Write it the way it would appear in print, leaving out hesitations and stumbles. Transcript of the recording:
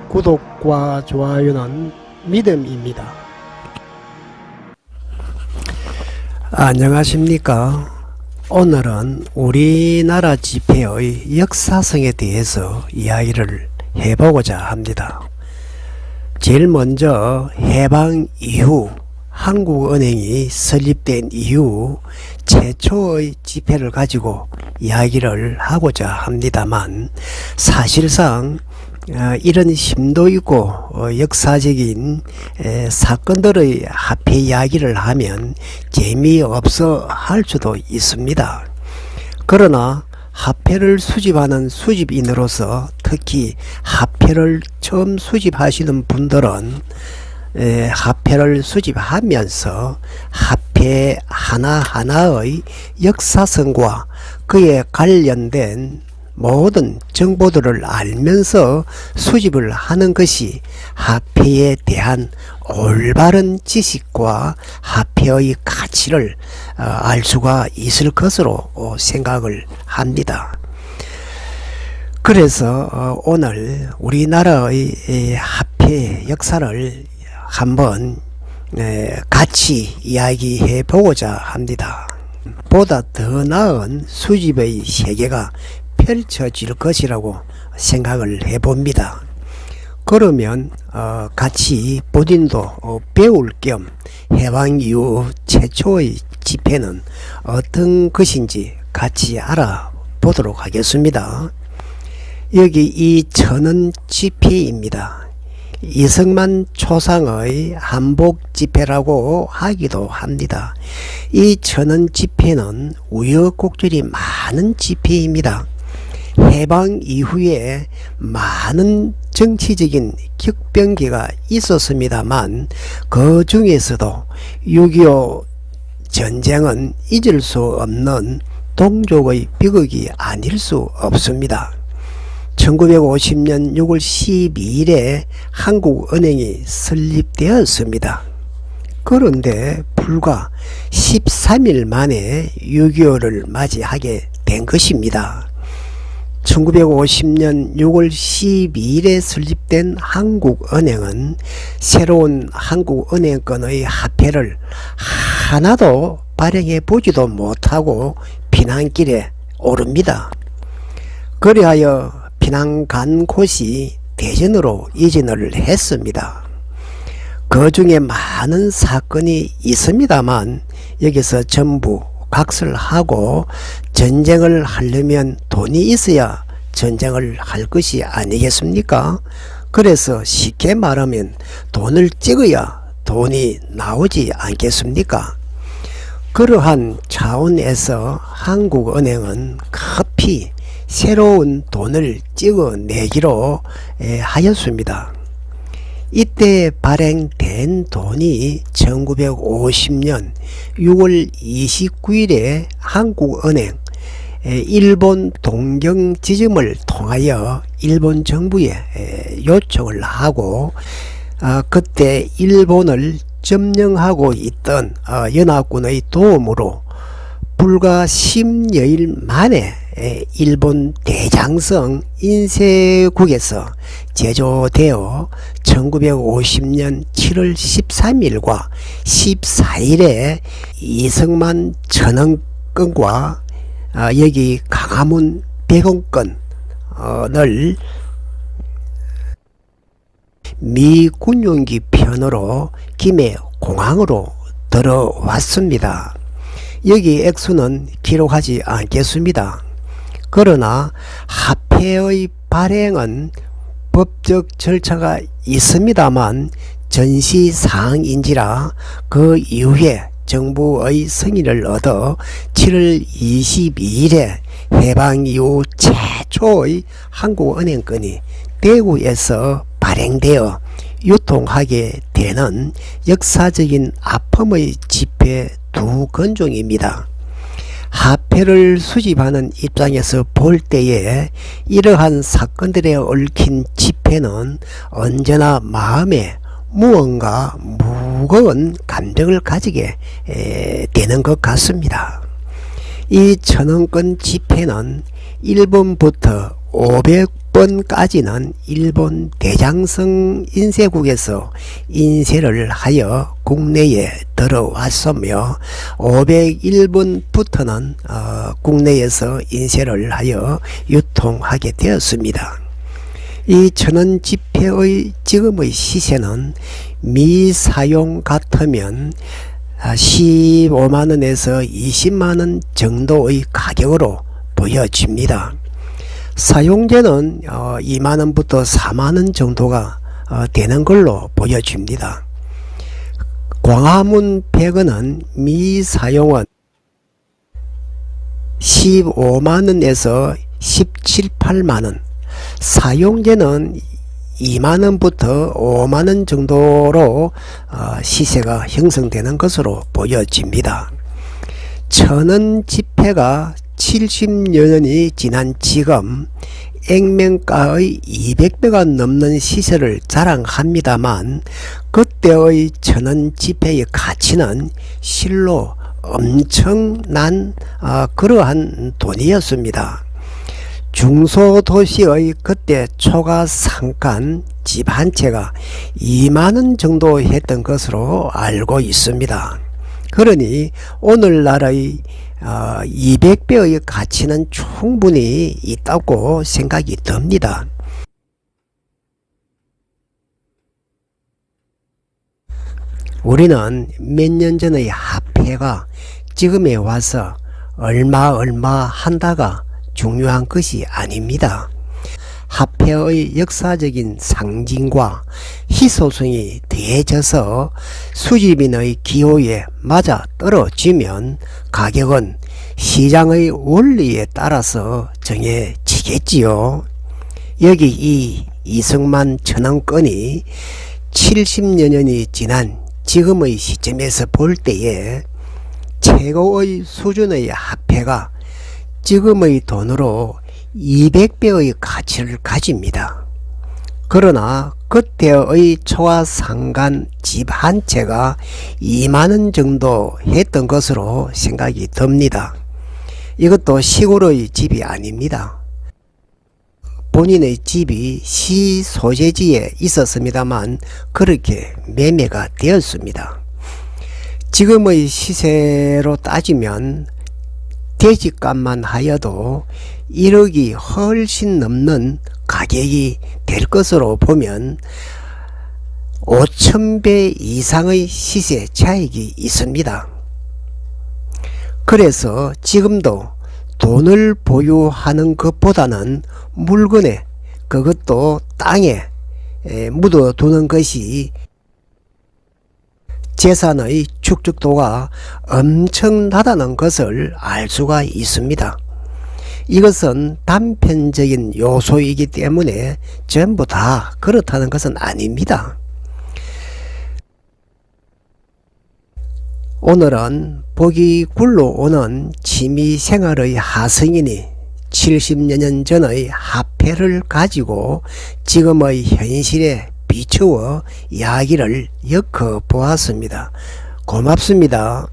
구독과 좋아요는 믿음입니다. 안녕하십니까. 오늘은 우리나라 지폐의 역사성에 대해서 이야기를 해보고자 합니다. 제일 먼저 해방 이후 한국은행이 설립된 이후 최초의 지폐를 가지고 이야기를 하고자 합니다만, 사실상 이런 심도 있고 역사적인 사건들의 화폐 이야기를 하면 재미없어 할 수도 있습니다. 그러나 화폐를 수집하는 수집인으로서 특히 화폐를 처음 수집하시는 분들은 화폐를 수집하면서 화폐 하나하나의 역사성과 그에 관련된 모든 정보들을 알면서 수집을 하는 것이 화폐에 대한 올바른 지식과 화폐의 가치를 알 수가 있을 것으로 생각을 합니다. 그래서 오늘 우리나라의 화폐 역사를 한번 같이 이야기해 보고자 합니다. 보다 더 나은 수집의 세계가 펼쳐질 것이라고 생각을 해봅니다. 그러면 같이 본인도 배울 겸 해방 이후 최초의 지폐는 어떤 것인지 같이 알아보도록 하겠습니다. 여기 이 천원 지폐입니다. 이승만 초상의 한복 지폐라고 하기도 합니다. 이 천원 지폐는 우여곡절이 많은 지폐입니다. 해방 이후에 많은 정치적인 격변기가 있었습니다만, 그 중에서도 6.25 전쟁은 잊을 수 없는 동족의 비극이 아닐 수 없습니다. 1950년 6월 12일에 한국은행이 설립되었습니다. 그런데 불과 13일 만에 6.25를 맞이하게 된 것입니다. 1950년 6월 12일에 설립된 한국은행은 새로운 한국은행권의 화폐를 하나도 발행해 보지도 못하고 피난길에 오릅니다. 그리하여 피난 간 곳이 대전으로 이전을 했습니다. 그 중에 많은 사건이 있습니다만 여기서 전부 각설하고, 전쟁을 하려면 돈이 있어야 전쟁을 할 것이 아니겠습니까? 그래서 쉽게 말하면 돈을 찍어야 돈이 나오지 않겠습니까? 그러한 차원에서 한국은행은 급히 새로운 돈을 찍어내기로 하였습니다. 이때 발행된 돈이 1950년 6월 29일에 한국은행 일본 동경 지점을 통하여 일본 정부에 요청을 하고, 그때 일본을 점령하고 있던 연합군의 도움으로 불과 10여일 만에 일본 대장성 인쇄국에서 제조되어 1950년 7월 13일과 14일에 이승만 천원권과 여기 강화문 100원권을 미 군용기 편으로 김해 공항으로 들어왔습니다. 여기 액수는 기록하지 않겠습니다. 그러나 화폐의 발행은 법적 절차가 있습니다만 전시사항인지라 그 이후에 정부의 승인을 얻어 7월 22일에 해방 이후 최초의 한국은행권이 대구에서 발행되어 유통하게 되는 역사적인 아픔의 지폐 두 건종입니다. 화폐를 수집하는 입장에서 볼 때에 이러한 사건들에 얽힌 지폐는 언제나 마음에 무언가 무거운 감정을 가지게 되는 것 같습니다. 이 천원권 지폐는 1번부터 500번 6번까지는 일본 대장성 인쇄국에서 인쇄를 하여 국내에 들어왔으며 501번부터는 국내에서 인쇄를 하여 유통하게 되었습니다. 이 천원 지폐의 지금의 시세는 미사용 같으면 15만원에서 20만원 정도의 가격으로 보여집니다. 사용제는 2만원부터 4만원 정도가 되는 걸로 보여집니다. 광화문 100원은 미사용은 15만원에서 17, 18만원, 사용제는 2만원부터 5만원 정도로 시세가 형성되는 것으로 보여집니다. 천원 지폐가 70여 년이 지난 지금 액면가의 200배가 넘는 시세를 자랑합니다만 그때의 천원 지폐의 가치는 실로 엄청난 그러한 돈이었습니다. 중소도시의 그때 초가 상간 집 한 채가 2만원 정도 했던 것으로 알고 있습니다. 그러니 오늘날의 200배의 가치는 충분히 있다고 생각이 듭니다. 우리는 몇 년 전의 화폐가 지금에 와서 얼마 한다가 중요한 것이 아닙니다. 화폐의 역사적인 상징과 희소성이 더해져서 수집인의 기호에 맞아 떨어지면 가격은 시장의 원리에 따라서 정해지겠지요. 여기 이 이승만 천원권이 70여 년이 지난 지금의 시점에서 볼 때에 최고의 수준의 화폐가 지금의 돈으로 200배의 가치를 가집니다. 그러나 그때의 초와 상간 집 한 채가 2만원 정도 했던 것으로 생각이 듭니다. 이것도 시골의 집이 아닙니다. 본인의 집이 시 소재지에 있었습니다만 그렇게 매매가 되었습니다. 지금의 시세로 따지면 대지값만 하여도 1억이 훨씬 넘는 가격이 될 것으로 보면 5,000배 이상의 시세 차익이 있습니다. 그래서 지금도 돈을 보유하는 것보다는 물건에, 그것도 땅에 묻어두는 것이 재산의 축적도가 엄청나다는 것을 알 수가 있습니다. 이것은 단편적인 요소이기 때문에 전부 다 그렇다는 것은 아닙니다. 오늘은 보기 굴러오는 취미생활의 하승인이 70여 년 전의 화폐를 가지고 지금의 현실에 비추어 이야기를 엮어 보았습니다. 고맙습니다.